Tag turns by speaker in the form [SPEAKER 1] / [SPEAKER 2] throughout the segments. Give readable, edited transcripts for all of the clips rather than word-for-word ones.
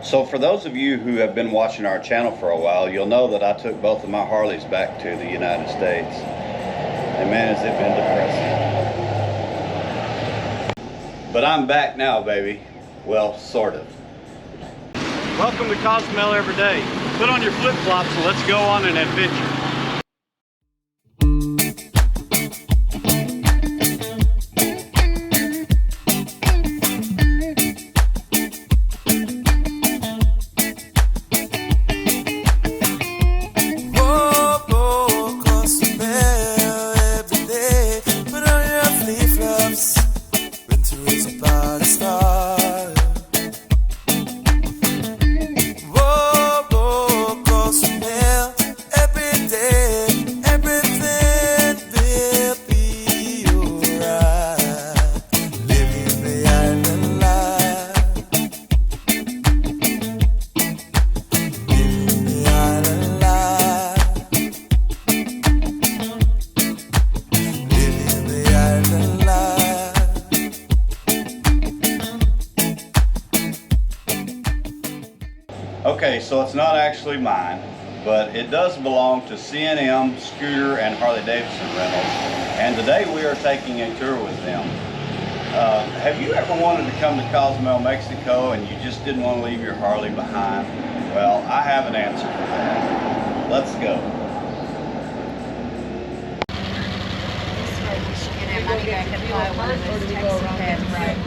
[SPEAKER 1] So for those of you who have been watching our channel for a while, you'll know that I took both of my Harleys back to the United States. And man, has it been depressing. But I'm back now, baby. Well, sort of. Welcome to Cozumel every day. Put on your flip-flops and let's go on an adventure. Okay, so it's not actually mine, but it does belong to C M Scooter and Harley Davidson Rentals, and today we are taking a tour with them. Have you ever wanted to come to Cozumel, Mexico, and you just didn't want to leave your Harley behind? Well, I have an answer for that. Let's go.
[SPEAKER 2] This way we should get our money back and buy one of those taxi cabs, right?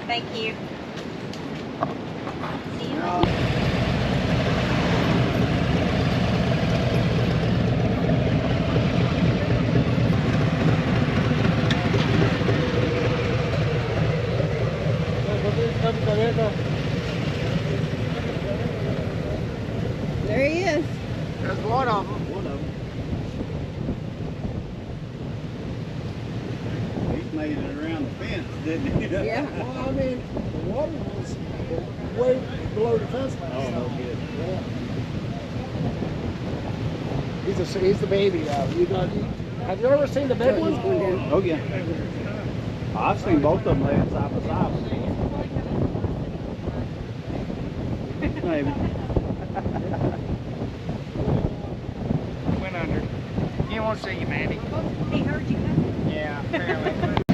[SPEAKER 2] Thank you. See you
[SPEAKER 3] No.
[SPEAKER 2] later. There he is.
[SPEAKER 3] There's one of them.
[SPEAKER 1] One of them. He's made it around the fence, didn't he?
[SPEAKER 2] Yeah.
[SPEAKER 3] Well, I mean, the water was way below the fence line.
[SPEAKER 1] Oh, no good.
[SPEAKER 3] Yeah. He's the baby. Have you ever seen the big one?
[SPEAKER 1] Oh, yeah. I've seen both of them laid side by side. Maybe.
[SPEAKER 3] Went under. He won't see you, Mandy.
[SPEAKER 2] He heard you coming.
[SPEAKER 3] Yeah, apparently.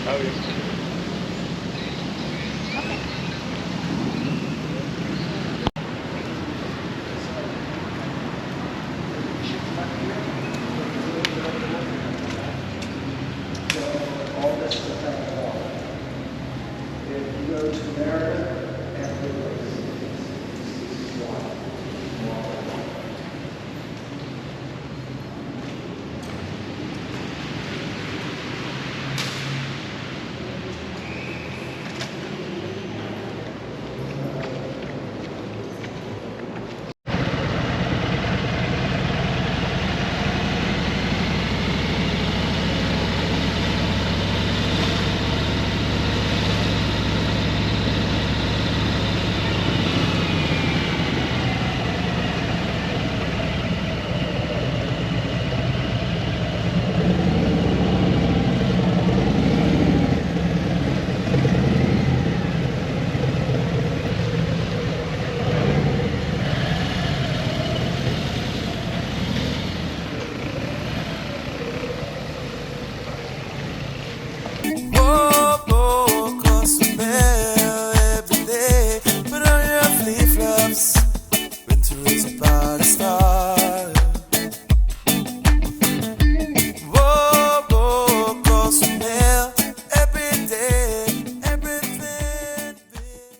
[SPEAKER 3] Oh, yeah.